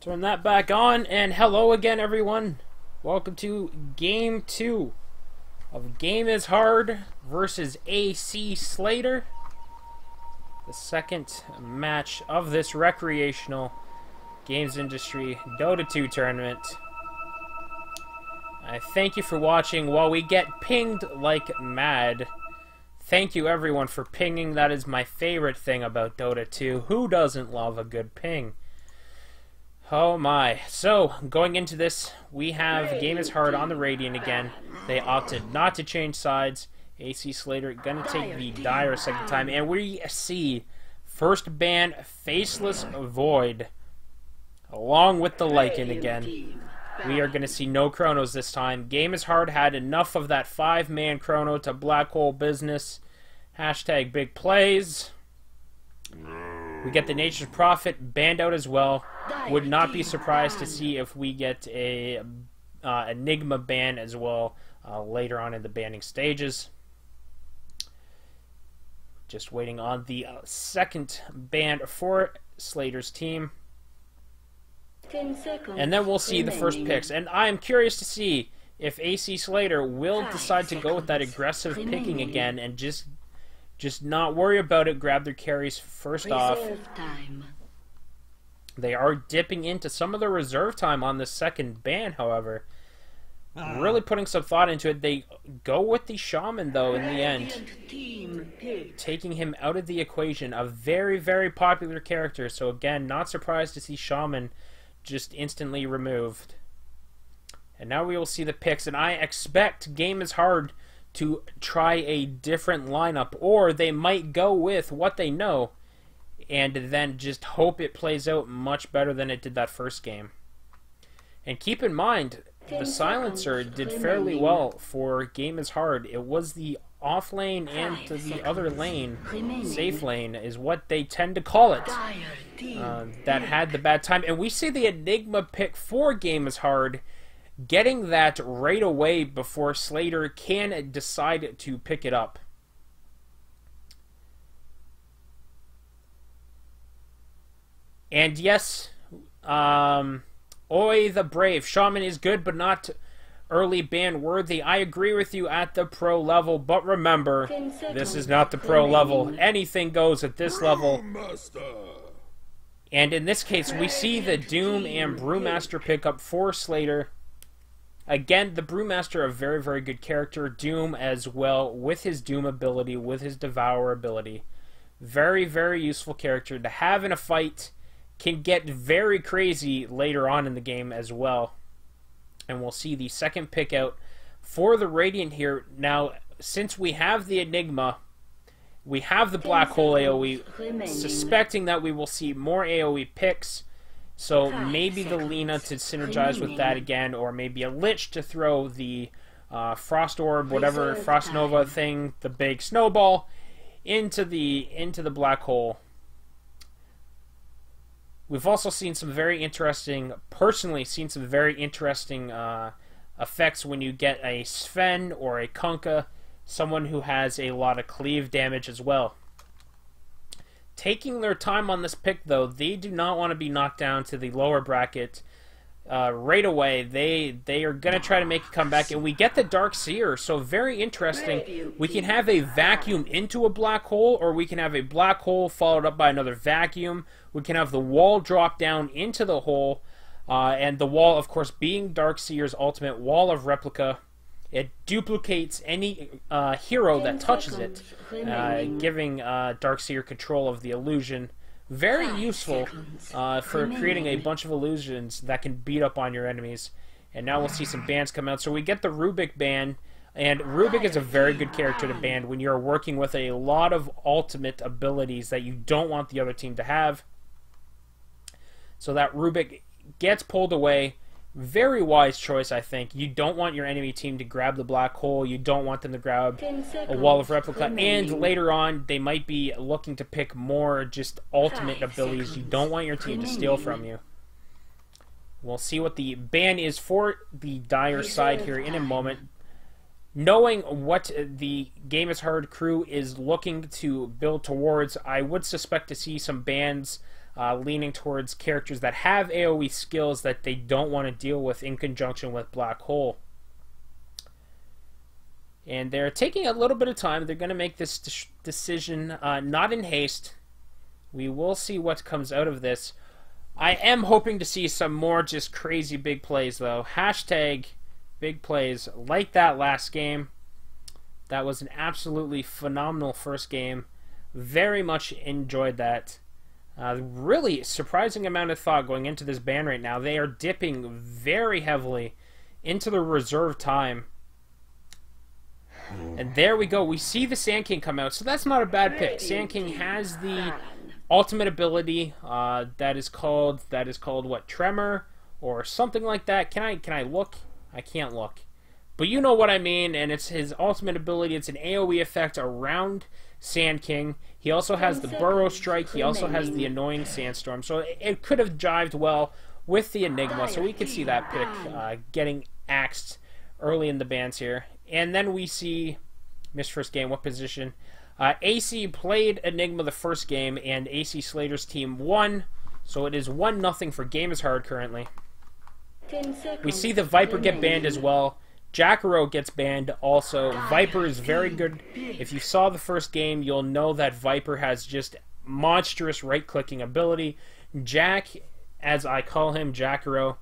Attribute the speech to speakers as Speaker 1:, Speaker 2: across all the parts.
Speaker 1: Turn that back on, and hello again, everyone. Welcome to Game 2 of Game is Hard versus Ayesee Slater. The second match of this recreational games industry Dota 2 tournament. I thank you for watching while we get pinged like mad. Thank you, everyone, for pinging. That is my favorite thing about Dota 2. Who doesn't love a good ping? Oh my. So, going into this, we have Game is Hard on the Radiant again. They opted not to change sides. Ayesee Slater gonna take the Dire a second time. And we see first ban Faceless Void along with the Lycan again. We are gonna see no chronos this time. Game is Hard had enough of that 5-man chrono to black hole business. Hashtag big plays. We get the Nature's Prophet banned out as well. Would not be surprised to see if we get a Enigma ban as well later on in the banning stages. Just waiting on the second ban for Slater's team.
Speaker 2: 10 seconds
Speaker 1: And then we'll see the first picks. And I am curious to see if Ayesee Slater will decide to go with that aggressive picking again and just not worry about it, grab their carries first off.
Speaker 2: time.
Speaker 1: They are dipping into some of the reserve time on the second ban, however. Really putting some thought into it. They go with the Shaman, though, in the end.
Speaker 2: Team picked.
Speaker 1: Taking him out of the equation. A very, very popular character. So, again, not surprised to see Shaman just instantly removed. And now we will see the picks. And I expect Game is Hard to try a different lineup. Or they might go with what they know and then just hope it plays out much better than it did that first game. And keep in mind, the Silencer did fairly well for Game is Hard. It was the off lane and to the other lane, safe lane, is what they tend to call it, that had the bad time. And we see the Enigma pick for Game is Hard, getting that right away before Slater can decide to pick it up. And yes, Oi the Brave. Shaman is good, but not early ban worthy. I agree with you at the pro level, but remember, this is not the pro level. Anything goes at this level. And in this case, we see the Doom and Brewmaster pickup for Slater. Again, the Brewmaster, a very, very good character. Doom as well, with his Doom ability, with his Devour ability. Very, very useful character to have in a fight. Can get very crazy later on in the game as well. And we'll see the second pick out for the Radiant here. Now, since we have the Enigma, we have the Black Hole AoE, suspecting that we will see more AoE picks. So maybe the Lina to synergize with that again, or maybe a Lich to throw the Frost Orb, whatever, Frost Nova thing, the big snowball, into the Black Hole. We've also seen some very interesting, personally seen some very interesting effects when you get a Sven or a Kunkka, someone who has a lot of cleave damage as well. Taking their time on this pick, though, they do not want to be knocked down to the lower bracket right away. They are going to try to make a comeback, and we get the Dark Seer, so very interesting. We can have a vacuum into a black hole, or we can have a black hole followed up by another vacuum. We can have the wall drop down into the hole, and the wall, of course, being Dark Seer's ultimate wall of replica. It duplicates any hero that touches it, giving Dark Seer control of the illusion. Very useful for creating a bunch of illusions that can beat up on your enemies. And now we'll see some bans come out. So we get the Rubik ban, and Rubik is a very good character to ban when you're working with a lot of ultimate abilities that you don't want the other team to have. So that Rubik gets pulled away. Very wise choice, I think. You don't want your enemy team to grab the black hole. You don't want them to grab a wall of replica. And later on, they might be looking to pick more just ultimate abilities. You don't want your team to steal from you. We'll see what the ban is for the Dire side here in a moment. Knowing what the Game is Hard crew is looking to build towards, I would suspect to see some bans leaning towards characters that have AoE skills that they don't want to deal with in conjunction with Black Hole. And they're taking a little bit of time. They're going to make this decision not in haste. We will see what comes out of this. I am hoping to see some more just crazy big plays, though. Hashtag big plays like that last game. That was an absolutely phenomenal first game. Very much enjoyed that. Really surprising amount of thought going into this ban right now. They are dipping very heavily into the reserve time. And there we go. We see the Sand King come out, so that's not a bad pick. Sand King has the ultimate ability that is called what, Tremor or something like that. Can I look? I can't look. But you know what I mean, and it's his ultimate ability. It's an AoE effect around Sand King. He also has the Burrow Strike. He also has the Annoying Sandstorm. So it could have jived well with the Enigma, so we could see that pick getting axed early in the bans here. And then we see, missed first game, what position? Ayesee played Enigma the first game, and Ayesee Slater's team won. So it is 1-0 for Game is Hard currently. We see the Viper get banned as well. Jacaro gets banned also. Viper is very good. If you saw the first game, you'll know that Viper has just monstrous right-clicking ability. Jack, as I call him, Jacaro,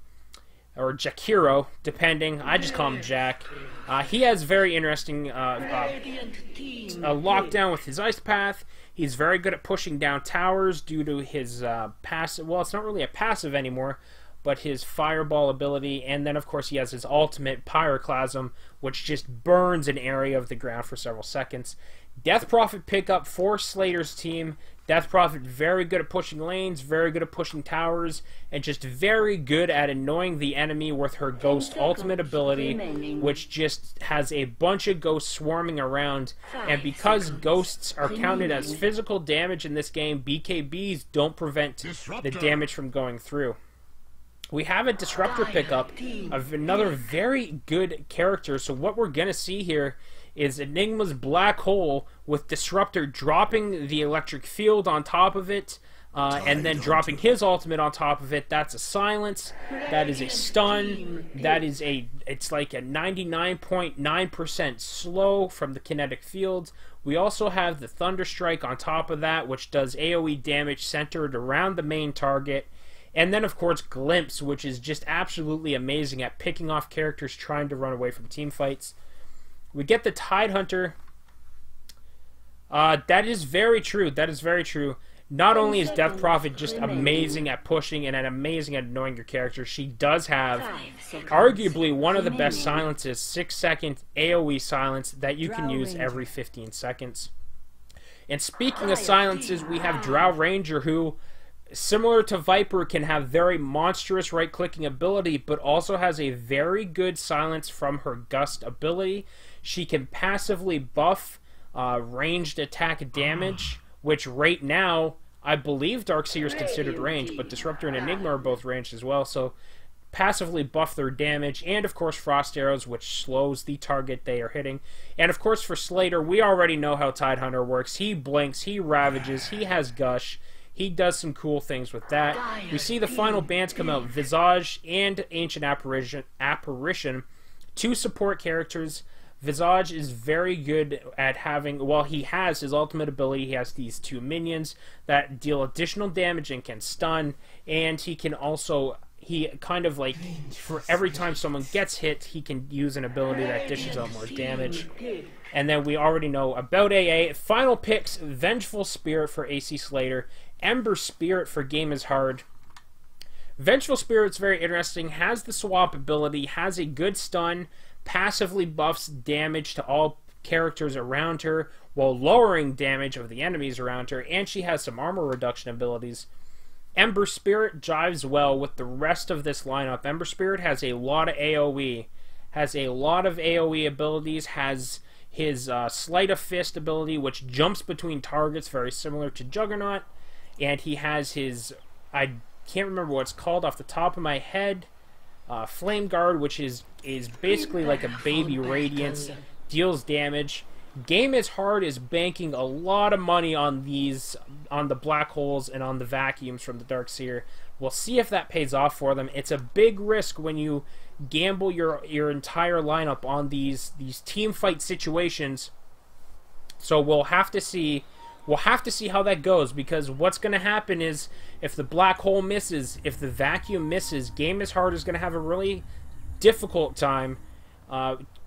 Speaker 1: or Jakiro, depending. I just call him Jack. He has very interesting lockdown with his Ice Path. He's very good at pushing down towers due to his passive. Well, it's not really a passive anymore, but his Fireball ability. And then, of course, he has his ultimate Pyroclasm, which just burns an area of the ground for several seconds. Death Prophet pickup for Slater's team. Death Prophet very good at pushing lanes, very good at pushing towers, and just very good at annoying the enemy with her Ghost ultimate ability, which just has a bunch of ghosts swarming around. And because ghosts are counted as physical damage in this game, BKBs don't prevent the damage from going through. We have a Disruptor pickup of another very good character, so what we're going to see here is Enigma's Black Hole with Disruptor dropping the electric field on top of it, and then dropping his ultimate on top of it. That's a silence. That is a stun. That is it's like a 99.9% slow from the kinetic field. We also have the Thunder Strike on top of that, which does AoE damage centered around the main target. And then, of course, Glimpse, which is just absolutely amazing at picking off characters trying to run away from team fights. We get the Tidehunter. That is very true. That is very true. Not only is Death Prophet just amazing at pushing and amazing at annoying your character, she does have arguably one of the best silences, 6-second AoE silence that you can use every 15 seconds. And speaking of silences, we have Drow Ranger, who, similar to Viper, can have very monstrous right-clicking ability, but also has a very good silence from her Gust ability. She can passively buff ranged attack damage, which right now, I believe Darkseer is considered ranged, but Disruptor and Enigma are both ranged as well, so passively buff their damage, and of course Frost Arrows, which slows the target they are hitting. And of course for Slater, we already know how Tidehunter works. He blinks, he ravages, he has Gush. He does some cool things with that. We see the final bans come out, Visage and Ancient Apparition, two support characters. Visage is very good at having, well, he has his ultimate ability. He has these two minions that deal additional damage and can stun, and he can also, he kind of like, for every time someone gets hit, he can use an ability that dishes out more damage. And then we already know about AA. Final picks, Vengeful Spirit for Ayesee Slater, Ember Spirit for Game is Hard. Vengeful Spirit's very interesting, has the swap ability, has a good stun, passively buffs damage to all characters around her while lowering damage of the enemies around her, and she has some armor reduction abilities. Ember Spirit jives well with the rest of this lineup. Ember Spirit has a lot of AoE, abilities, has his Sleight of Fist ability, which jumps between targets, very similar to Juggernaut, and he has his, I can't remember what it's called off the top of my head, Flame Guard, which is basically like a baby Radiance, deals damage, Game is Hard is banking a lot of money on the black holes and on the vacuums from the Darkseer. We'll see if that pays off for them. It's a big risk when you gamble your entire lineup on these team fight situations. So we'll have to see how that goes, because what's going to happen is if the black hole misses, if the vacuum misses, Game is Hard is going to have a really difficult time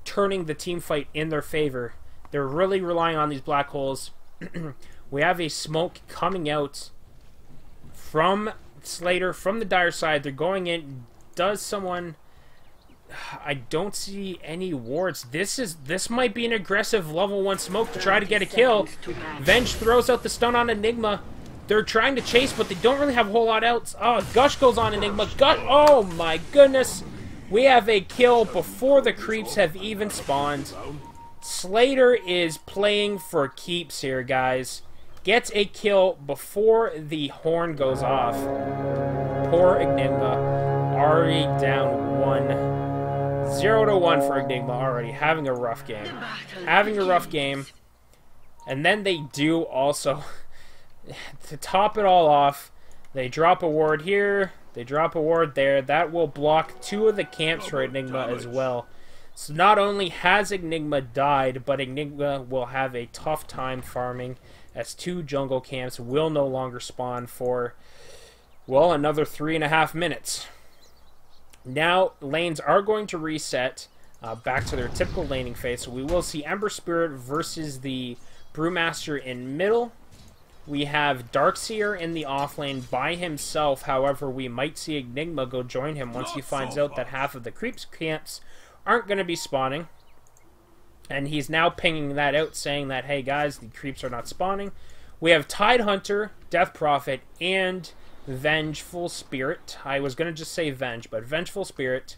Speaker 1: turning the team fight in their favor. They're really relying on these black holes. We have a smoke coming out from Slater, from the Dire side. They're going in. Does someone... I don't see any wards. This might be an aggressive level 1 smoke to try to get a kill. Venge throws out the stun on Enigma. They're trying to chase, but they don't really have a whole lot else. Oh, Gush goes on Enigma. Gush! Oh my goodness! We have a kill before the creeps have even spawned. Slater is playing for keeps here, guys. Gets a kill before the horn goes off. Poor Enigma. Already down 0-1 for Enigma already. Having a rough game. Having a rough game. And then they do also, to top it all off, they drop a ward here. They drop a ward there. That will block 2 of the camps for Enigma as well. So not only has Enigma died, but Enigma will have a tough time farming, as 2 jungle camps will no longer spawn for, well, another 3.5 minutes. Now, lanes are going to reset back to their typical laning phase, so we will see Ember Spirit versus the Brewmaster in middle. We have Darkseer in the off lane by himself. However, we might see Enigma go join him once he finds out that half of the creeps camps aren't going to be spawning. And he's now pinging that out, saying that, hey guys, the creeps are not spawning. We have Tidehunter, Death Prophet, and Vengeful Spirit. I was going to just say Venge, but Vengeful Spirit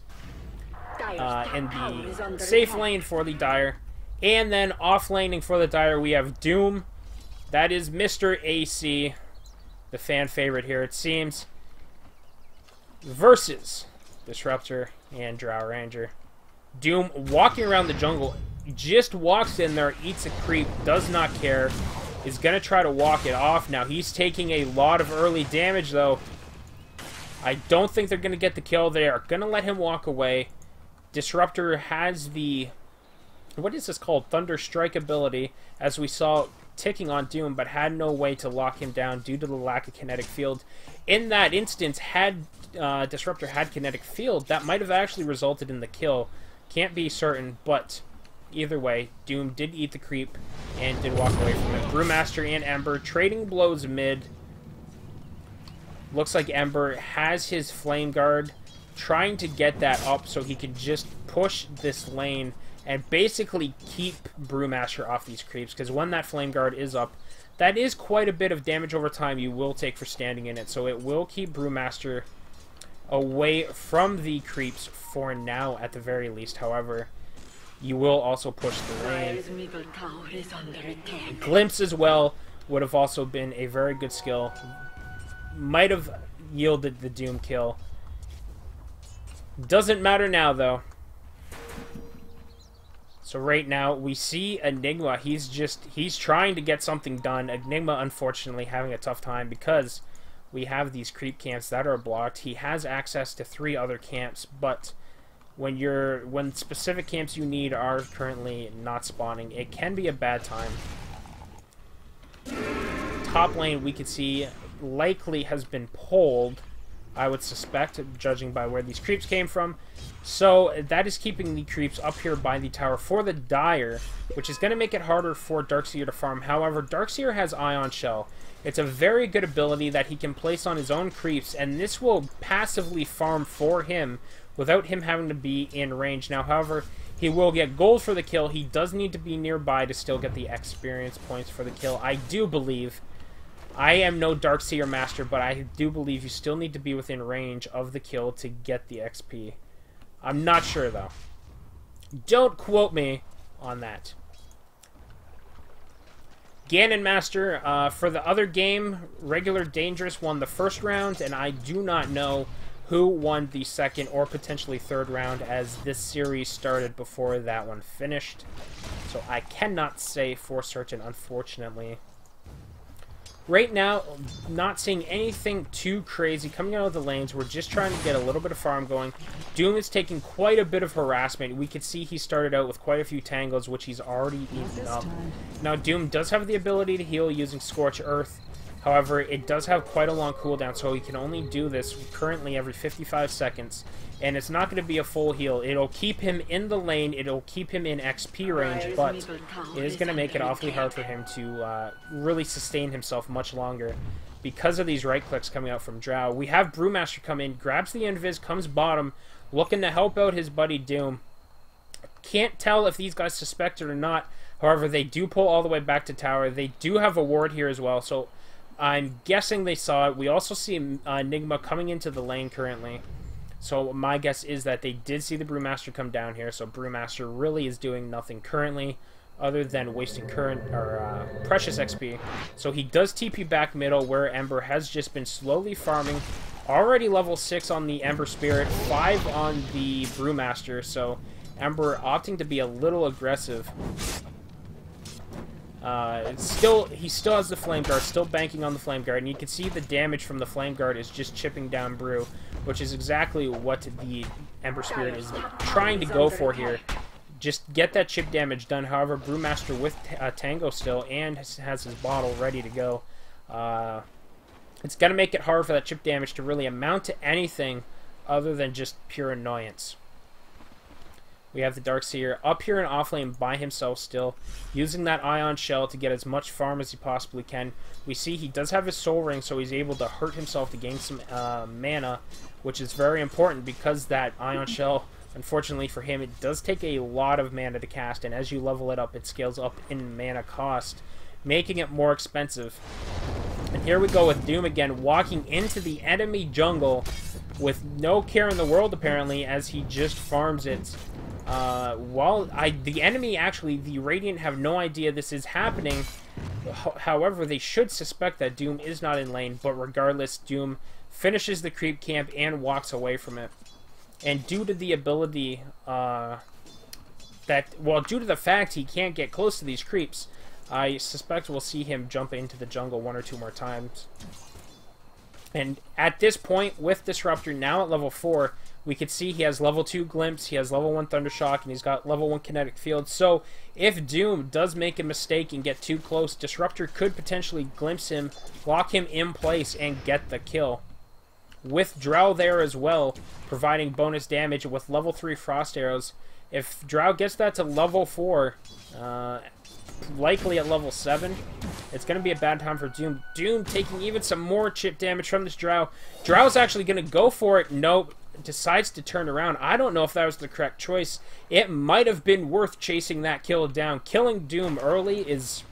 Speaker 1: in the safe lane for the Dire. And then off laning for the Dire, we have Doom. That is Mr. AC, the fan favorite here, it seems, versus Disruptor and Drow Ranger. Doom walking around the jungle, just walks in there, eats a creep, does not care, is going to try to walk it off. Now he's taking a lot of early damage though. I don't think they're going to get the kill. They are going to let him walk away. Disruptor has the, what is this called, Thunder Strike ability, as we saw ticking on Doom, but had no way to lock him down due to the lack of kinetic field. In that instance, had Disruptor had kinetic field, that might have actually resulted in the kill. Can't be certain, but either way, Doom did eat the creep and did walk away from it. Brewmaster and Ember trading blows mid. Looks like Ember has his Flame Guard, trying to get that up so he can just push this lane and basically keep Brewmaster off these creeps, because when that Flame Guard is up, that is quite a bit of damage over time you will take for standing in it, so it will keep Brewmaster away from the creeps for now at the very least. However, you will also push the lane. Glimpse as well would have also been a very good skill. Might have yielded the Doom kill. Doesn't matter now though. So right now, we see Enigma. He's trying to get something done. Enigma, unfortunately, having a tough time because we have these creep camps that are blocked. He has access to 3 other camps, but when specific camps you need are currently not spawning, it can be a bad time. Top lane, we could see, likely has been pulled, I would suspect, judging by where these creeps came from. So that is keeping the creeps up here by the tower for the Dire, which is going to make it harder for Darkseer to farm. However, Darkseer has Ion Shell. It's a very good ability that he can place on his own creeps, and this will passively farm for him without him having to be in range. Now, however, he will get gold for the kill. He does need to be nearby to still get the experience points for the kill. I do believe, I am no Darkseer master, but I do believe you still need to be within range of the kill to get the XP. I'm not sure, though. Don't quote me on that. Ganon Master, for the other game, Regular Dangerous won the first round, and I do not know who won the second or potentially third round, as this series started before that one finished. So I cannot say for certain, unfortunately. Right now, not seeing anything too crazy coming out of the lanes. We're just trying to get a little bit of farm going. Doom is taking quite a bit of harassment. We could see he started out with quite a few tangles, which he's already eaten up. Now, Doom does have the ability to heal using Scorch Earth. However, it does have quite a long cooldown, so he can only do this currently every 55 seconds. And it's not going to be a full heal. It'll keep him in the lane, it'll keep him in XP range, but it is going to make it awfully hard for him to really sustain himself much longer because of these right clicks coming out from Drow. We have Brewmaster come in, grabs the Invis, comes bottom, looking to help out his buddy Doom. Can't tell if these guys suspect it or not. However, they do pull all the way back to tower. They do have a ward here as well, so I'm guessing they saw it. We also see Enigma coming into the lane currently. So my guess is that they did see the Brewmaster come down here. So Brewmaster really is doing nothing currently other than wasting precious XP. So he does TP back middle where Ember has just been slowly farming. Already level 6 on the Ember Spirit, 5 on the Brewmaster. So Ember opting to be a little aggressive. He still has the Flame Guard, still banking on the Flame Guard, and you can see the damage from the Flame Guard is just chipping down Brew, which is exactly what the Ember Spirit is trying to go for here. Just get that chip damage done. However, Brewmaster with Tango still and has his bottle ready to go. It's going to make it hard for that chip damage to really amount to anything other than just pure annoyance. We have the Darkseer up here in offlane by himself still, using that Ion Shell to get as much farm as he possibly can. We see he does have his Soul Ring, so he's able to hurt himself to gain some mana, which is very important because that Ion Shell, unfortunately for him, it does take a lot of mana to cast, and as you level it up, it scales up in mana cost, making it more expensive. And here we go with Doom again, walking into the enemy jungle with no care in the world, apparently, as he just farms it. The enemy, actually, the Radiant, have no idea this is happening. However, they should suspect that Doom is not in lane, but regardless, Doom finishes the creep camp and walks away from it. And due to the ability, due to the fact he can't get close to these creeps, I suspect we'll see him jump into the jungle 1 or 2 more times. And at this point, with Disruptor now at level 4, we could see he has level 2 Glimpse, he has level 1 Thundershock, and he's got level 1 Kinetic Field. So if Doom does make a mistake and get too close, Disruptor could potentially glimpse him, lock him in place, and get the kill. With Drow there as well, providing bonus damage with level 3 Frost Arrows. If Drow gets that to level 4, likely at level 7, it's going to be a bad time for Doom. Doom taking even some more chip damage from this Drow. Drow's actually going to go for it. Nope. Decides to turn around. I don't know if that was the correct choice. It might have been worth chasing that kill down. Killing Doom early is...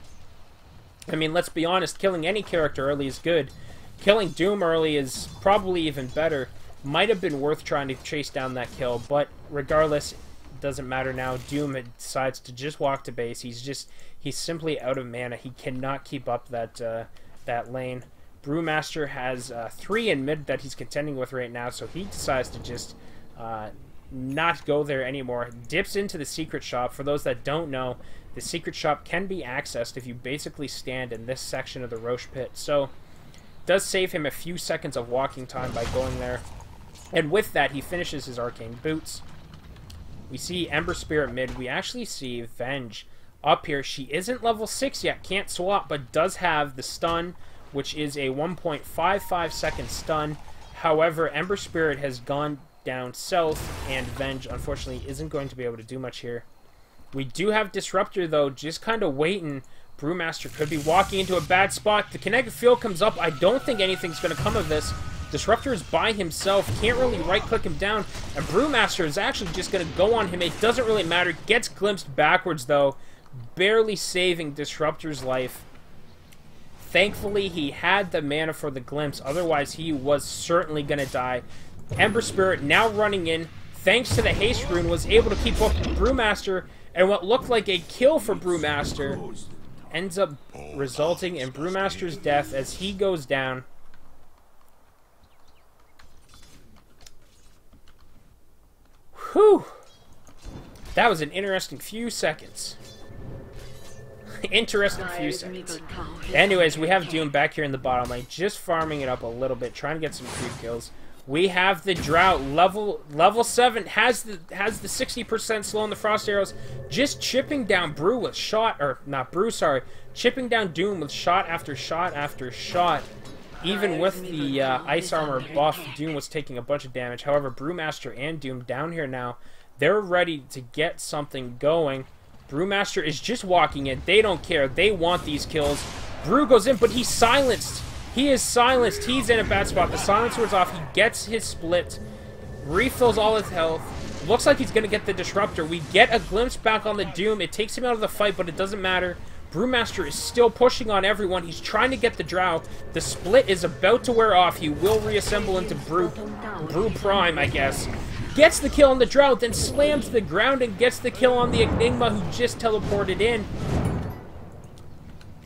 Speaker 1: I mean, let's be honest. Killing any character early is good. Killing Doom early is probably even better. Might have been worth trying to chase down that kill, but regardless, it doesn't matter now. Doom decides to just walk to base. He's simply out of mana. He cannot keep up that lane. Brewmaster has 3 in mid that he's contending with right now, so he decides to just not go there anymore. Dips into the secret shop. For those that don't know, the secret shop can be accessed if you basically stand in this section of the Roche pit. So it does save him a few seconds of walking time by going there. And with that, he finishes his Arcane Boots. We see Ember Spirit mid. We actually see Venge up here. She isn't level 6 yet, can't swap, but does have the stun, which is a 1.55 second stun. However, Ember Spirit has gone down south, and Venge, unfortunately, isn't going to be able to do much here. We do have Disruptor, though, just kind of waiting. Brewmaster could be walking into a bad spot. The Kinetic Field comes up. I don't think anything's going to come of this. Disruptor is by himself, can't really right-click him down, and Brewmaster is actually just going to go on him. It doesn't really matter. Gets glimpsed backwards, though, barely saving Disruptor's life. Thankfully, he had the mana for the glimpse, otherwise he was certainly going to die. Ember Spirit now running in, thanks to the haste rune, was able to keep up with Brewmaster, and what looked like a kill for Brewmaster ends up resulting in Brewmaster's death as he goes down. Whew! That was an interesting few seconds. interesting few seconds. Anyways, we have Doom back here in the bottom lane, just farming it up a little bit, trying to get some creep kills. We have the Drought, level 7, has the 60% slow on the Frost Arrows, just chipping down Brew with shot, or not Brew, sorry, chipping down Doom with shot after shot after shot. Even with the Ice Armor buff, Doom was taking a bunch of damage. However, Brewmaster and Doom down here now, they're ready to get something going. Brewmaster is just walking in. They don't care. They want these kills. Brew goes in, but he's silenced. He is silenced. He's in a bad spot. The silencer is off. He gets his split. Refills all his health. Looks like he's going to get the Disruptor. We get a glimpse back on the Doom. It takes him out of the fight, but it doesn't matter. Brewmaster is still pushing on everyone. He's trying to get the Drow. The split is about to wear off. He will reassemble into Brew Prime, I guess. Gets the kill on the Drow, then slams the ground and gets the kill on the Enigma, who just teleported in.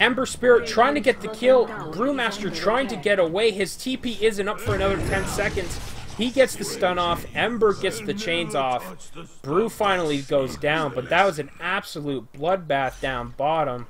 Speaker 1: Ember Spirit trying to get the kill. Brewmaster trying to get away. His TP isn't up for another 10 seconds. He gets the stun off. Ember gets the chains off. Brew finally goes down, but that was an absolute bloodbath down bottom.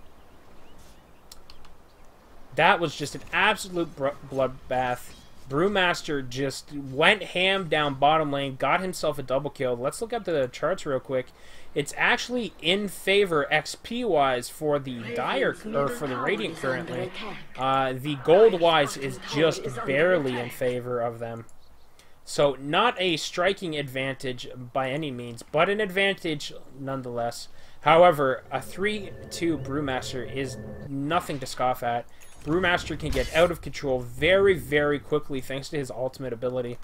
Speaker 1: That was just an absolute bloodbath. Brewmaster just went ham down bottom lane, got himself a double kill. Let's look at the charts real quick. It's actually in favor XP-wise for the Dire, or for the Radiant currently. The Gold-wise is just barely in favor of them. So not a striking advantage by any means, but an advantage nonetheless. However, a 3-2 Brewmaster is nothing to scoff at. Brewmaster can get out of control very, very quickly thanks to his ultimate ability,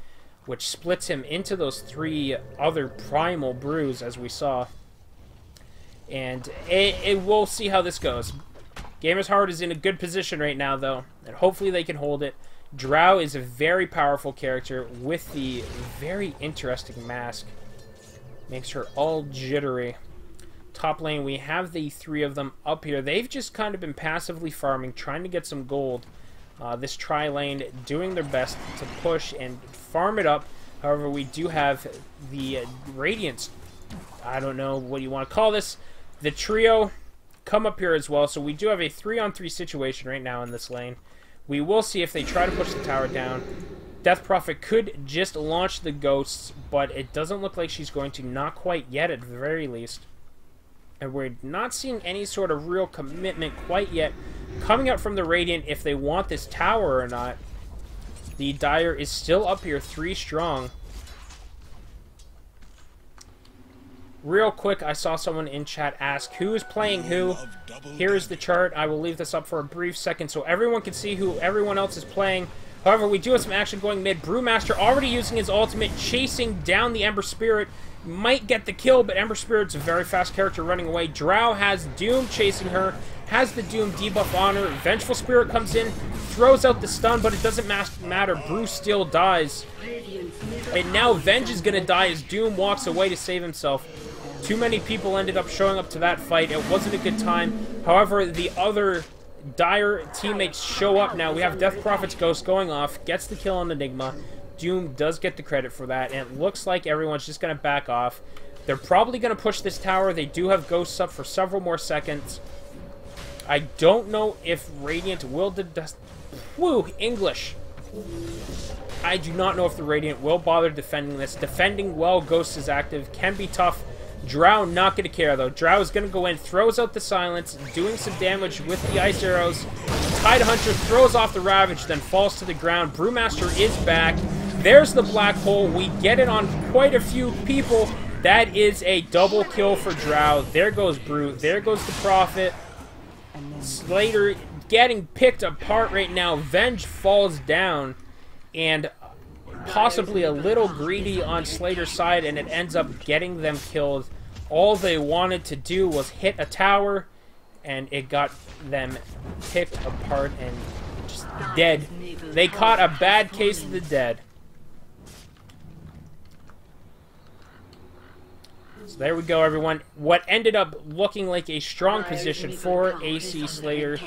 Speaker 1: which splits him into those 3 other primal brews, as we saw. And we'll see how this goes. Gamers Heart is in a good position right now, though, and hopefully they can hold it. Drow is a very powerful character with the very interesting mask. Makes her all jittery. Top lane, we have the 3 of them up here. They've just kind of been passively farming, trying to get some gold. This tri-lane doing their best to push and farm it up. However, we do have the Radiance, I don't know what you want to call this, the trio come up here as well. So we do have a 3-on-3 situation right now in this lane. We will see if they try to push the tower down. Death Prophet could just launch the ghosts, but it doesn't look like she's going to, not quite yet at the very least. And we're not seeing any sort of real commitment quite yet coming out from the Radiant if they want this tower or not. The Dire is still up here 3 strong. Real quick, I saw someone in chat ask who is playing who. Here is the chart. I will leave this up for a brief second so everyone can see who everyone else is playing. However, we do have some action going mid. Brewmaster already using his ultimate, chasing down the Ember Spirit. Might get the kill, but Ember Spirit's a very fast character running away. Drow has Doom chasing her, has the Doom debuff on her. Vengeful Spirit comes in, throws out the stun, but it doesn't matter. Brew still dies. And now Venge is going to die as Doom walks away to save himself. Too many people ended up showing up to that fight. It wasn't a good time. However, the other Dire teammates show up now. We have Death Prophet's Ghost going off, gets the kill on Enigma. Doom does get the credit for that, and it looks like everyone's just going to back off. They're probably going to push this tower. They do have Ghosts up for several more seconds. I don't know if Radiant will... Woo! English! I do not know if the Radiant will bother defending this. Defending well, Ghost is active, can be tough. Drow not going to care, though. Drow is going to go in, throws out the Silence, doing some damage with the Ice Arrows. Tide Hunter throws off the Ravage, then falls to the ground. Brewmaster is back. There's the Black Hole. We get it on quite a few people. That is a double kill for Drow. There goes Brew. There goes the Prophet. Slater getting picked apart right now. Venge falls down. And possibly a little greedy on Slater's side, and it ends up getting them killed. All they wanted to do was hit a tower, and it got them picked apart and just dead. They caught a bad case of the dead. So there we go, everyone. What ended up looking like a strong position for Ayesee Slater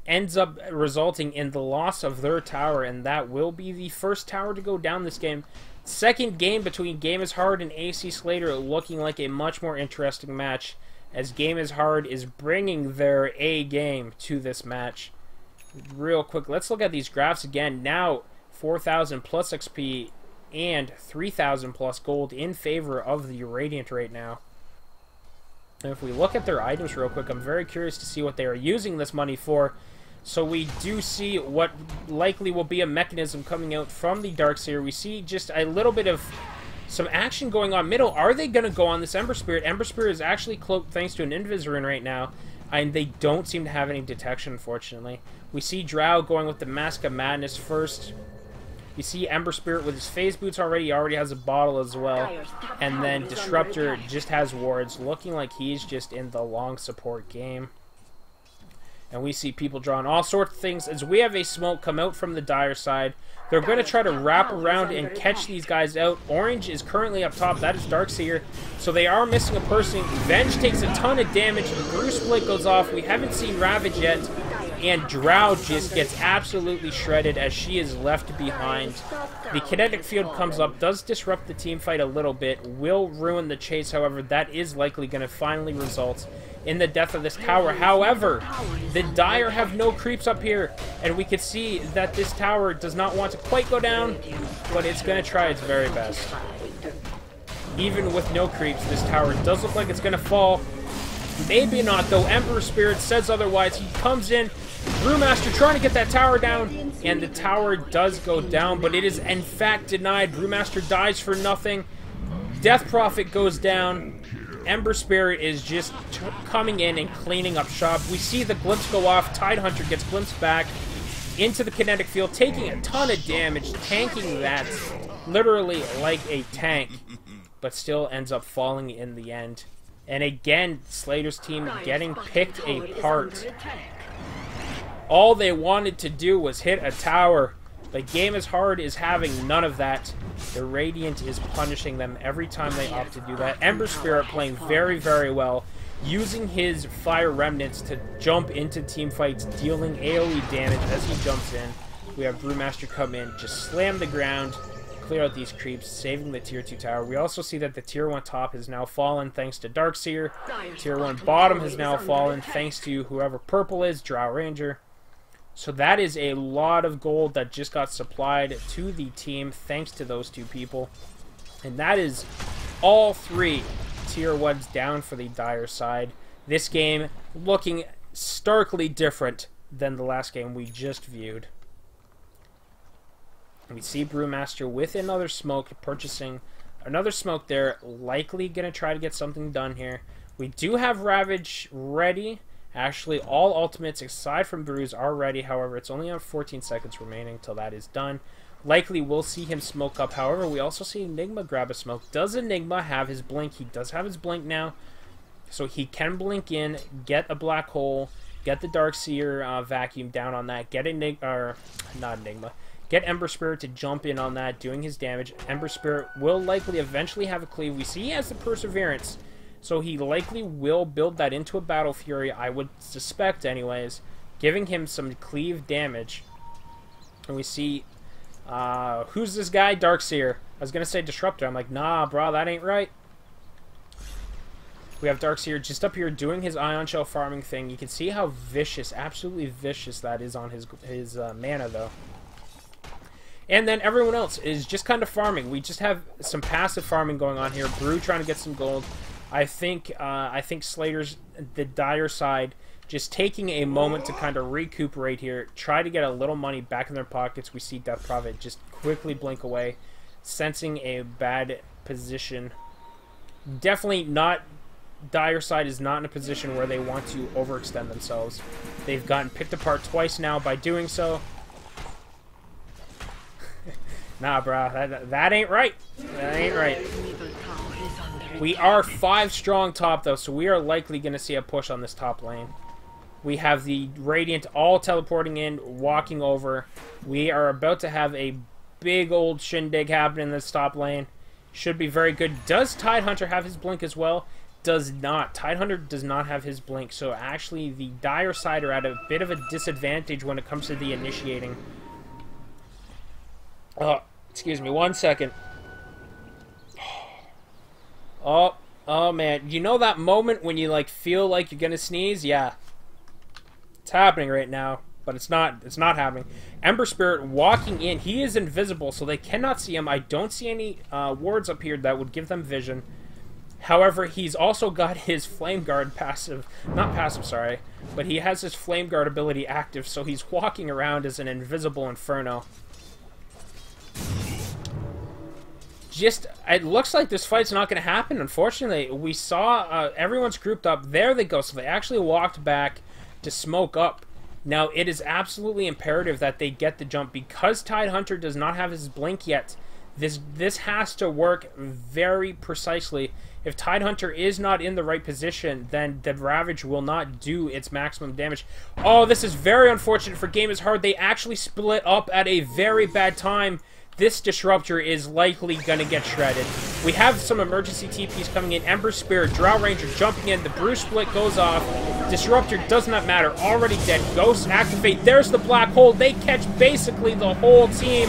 Speaker 1: ends up resulting in the loss of their tower, and that will be the first tower to go down this game. Second game between Game is Hard and Ayesee Slater looking like a much more interesting match. as Game is Hard is bringing their A game to this match. Real quick, let's look at these graphs again. Now, 4,000 plus XP and 3,000 plus gold in favor of the Radiant right now. And if we look at their items real quick, I'm very curious to see what they are using this money for. So we do see what likely will be a mechanism coming out from the Darkseer. We see just a little bit of some action going on middle. Are they going to go on this Ember Spirit? Ember Spirit is actually cloaked thanks to an Invis rune right now, and they don't seem to have any detection, unfortunately. We see Drow going with the Mask of Madness first. You see Ember Spirit with his phase boots already. He already has a bottle as well. And then Disruptor just has wards, looking like he's just in the long support game. And we see people drawing all sorts of things as we have a smoke come out from the Dire side. They're going to try to wrap around and catch these guys out. Orange is currently up top. That is Darkseer. So they are missing a person. Venge takes a ton of damage. Bruce Blake goes off. We haven't seen Ravage yet. And Drow just gets absolutely shredded as she is left behind. The kinetic field comes up, does disrupt the team fight a little bit, will ruin the chase, however, that is likely going to finally result in the death of this tower. However, the Dire have no creeps up here, and we can see that this tower does not want to quite go down, but it's going to try its very best. Even with no creeps, this tower does look like it's going to fall. Maybe not, though. Emperor Spirit says otherwise. He comes in, Brewmaster trying to get that tower down, and the tower does go down, but it is in fact denied. Brewmaster dies for nothing. Death Prophet goes down. Ember Spirit is just coming in and cleaning up shop. We see the glimpse go off. Tidehunter gets glimpsed back into the kinetic field, taking a ton of damage, tanking that literally like a tank, but still ends up falling in the end. And again, Slater's team getting picked apart. All they wanted to do was hit a tower. The Game is Hard is having none of that. The Radiant is punishing them every time they opt to do that. Ember Spirit playing very, very well, using his Fire Remnants to jump into team fights, dealing AoE damage as he jumps in. We have Brewmaster come in, just slam the ground, clear out these creeps, saving the Tier 2 tower. We also see that the Tier 1 top has now fallen thanks to Darkseer. Tier 1 bottom has now fallen thanks to whoever purple is, Drow Ranger. So that is a lot of gold that just got supplied to the team thanks to those two people. And that is all three Tier 1s down for the Dire side. This game looking starkly different than the last game we just viewed. We see Brewmaster with another smoke, purchasing another smoke there, likely going to try to get something done here. We do have Ravage ready. Actually, all ultimates aside from Brews are ready. However, it's only on 14 seconds remaining till that is done. Likely we'll see him smoke up. However, we also see Enigma grab a smoke. Does Enigma have his blink? He does have his blink now. So he can blink in, get a black hole, get the Darkseer vacuum down on that, get Enigma, or not Enigma, get Ember Spirit to jump in on that, doing his damage. Ember Spirit will likely eventually have a cleave. We see he has the Perseverance. So he likely will build that into a Battle Fury, I would suspect anyways, giving him some cleave damage. And we see, who's this guy? Darkseer. I was going to say Disruptor. I'm like, nah, bro, that ain't right. We have Darkseer just up here doing his Ion Shell farming thing. You can see how vicious, absolutely vicious that is on his mana, though. And then everyone else is just kind of farming. We just have some passive farming going on here. Brew trying to get some gold. I think Slater's, the Dire side, just taking a moment to kind of recuperate here, try to get a little money back in their pockets. We see Death Prophet just quickly blink away, sensing a bad position. Definitely not, Dire side is not in a position where they want to overextend themselves. They've gotten picked apart twice now by doing so. Nah, bro, that ain't right. That ain't right. We are 5 strong top, though, so we are likely going to see a push on this top lane. We have the Radiant all teleporting in, walking over. We are about to have a big old shindig happen in this top lane. Should be very good. Does Tidehunter have his blink as well? Does not. Tidehunter does not have his blink, so actually the Dire side are at a bit of a disadvantage when it comes to the initiating. Excuse me, 1 second. Oh, Oh man, you know that moment when you like feel like you're gonna sneeze? Yeah. It's happening right now, but it's not happening. Ember Spirit walking in. He is invisible, so they cannot see him. I don't see any wards up here that would give them vision. However, he's also got his Flame Guard passive, not passive, sorry, but he has his Flame Guard ability active, so he's walking around as an invisible Inferno. Just, it looks like this fight's not going to happen, unfortunately. We saw everyone's grouped up. There they go, so they actually walked back to smoke up. Now, it is absolutely imperative that they get the jump. Because Tidehunter does not have his blink yet, this has to work very precisely. If Tidehunter is not in the right position, then the Ravage will not do its maximum damage. Oh, this is very unfortunate for Game is Hard. They actually split up at a very bad time. This Disruptor is likely going to get shredded. We have some emergency TPs coming in. Ember Spirit, Drow Ranger jumping in. The Brew Split goes off. Disruptor does not matter. Already dead. Ghosts activate. There's the Black Hole. They catch basically the whole team.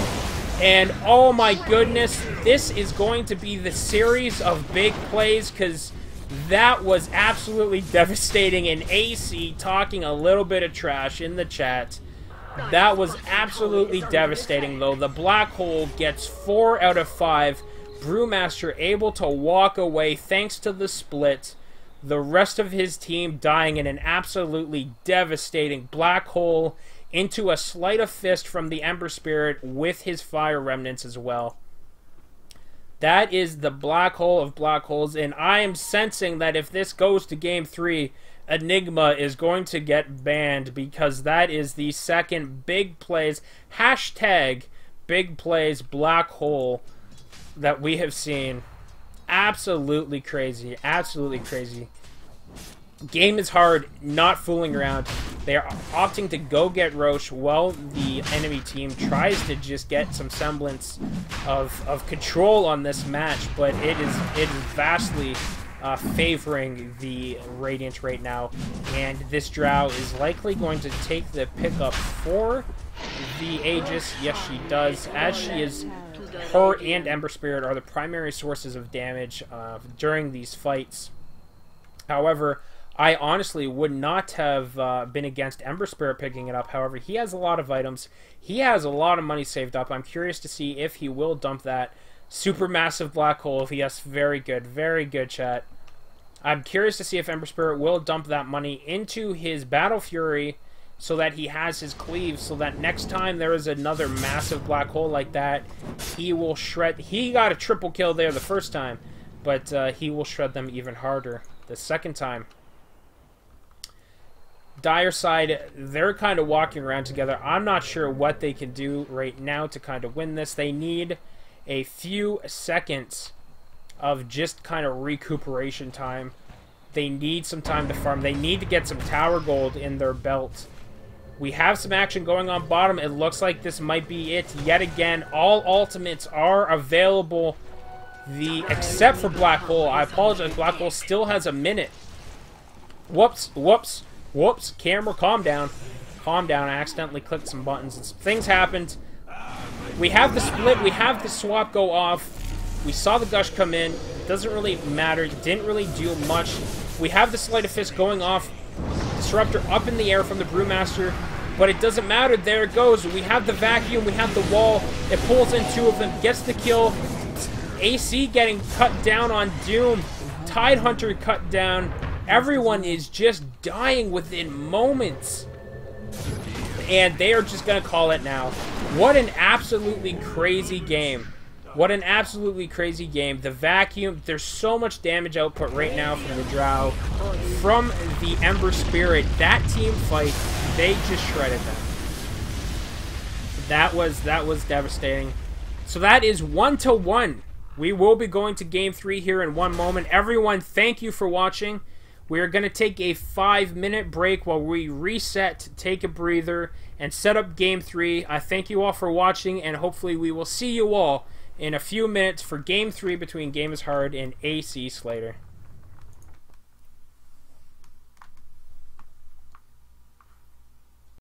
Speaker 1: And oh my goodness, this is going to be the series of big plays, because that was absolutely devastating. And AC talking a little bit of trash in the chat. That was absolutely devastating, though. The Black Hole gets 4 out of 5. Brewmaster able to walk away thanks to the split. The rest of his team dying in an absolutely devastating Black Hole into a sleight of fist from the Ember Spirit with his Fire Remnants as well. That is the Black Hole of Black Holes, and I am sensing that if this goes to Game 3, Enigma is going to get banned, because that is the second big plays, hashtag big plays Black Hole that we have seen. Absolutely crazy. Absolutely crazy. Game is Hard, not fooling around. They are opting to go get Roche while the enemy team tries to just get some semblance of control on this match, but it is vastly favoring the Radiant right now, and this Drow is likely going to take the pickup for the Aegis. Yes, she does, as she is. Her and Ember Spirit are the primary sources of damage during these fights. However, I honestly would not have been against Ember Spirit picking it up. However, he has a lot of items. He has a lot of money saved up. I'm curious to see if he will dump that supermassive Black Hole. Yes, very good, chat. I'm curious to see if Ember Spirit will dump that money into his Battle Fury so that he has his cleave, so that next time there is another massive Black Hole like that, he will shred. He got a triple kill there the first time, but he will shred them even harder the second time. Dire side, they're kind of walking around together. I'm not sure what they can do right now to kind of win this. They need a few seconds of just kind of recuperation time. They need some time to farm. They need to get some tower gold in their belt. We have some action going on bottom. It looks like this might be it yet again. All ultimates are available, except for Black Hole. I apologize. Black Hole still has a minute. Whoops. Camera, calm down. Calm down. I accidentally clicked some buttons and some things happened. We have the split. We have the swap go off. We saw the gush come in. Doesn't really matter. Didn't really do much. We have the sleight of fist going off. Disruptor up in the air from the Brewmaster. But it doesn't matter. There it goes. We have the vacuum. We have the wall. It pulls in 2 of them. Gets the kill. AC getting cut down on Doom. Tidehunter cut down. Everyone is just dying within moments. And they are just going to call it now. What an absolutely crazy game. What an absolutely crazy game. The vacuum, there's so much damage output right now from the Drow. From the Ember Spirit, that team fight, they just shredded them. That was devastating. So that is 1-1. We will be going to Game 3 here in one moment. Everyone, thank you for watching. We are going to take a 5-minute break while we reset, take a breather, and set up Game 3. I thank you all for watching, and hopefully we will see you all in a few minutes for Game 3 between Game is Hard and Ayesee Slater.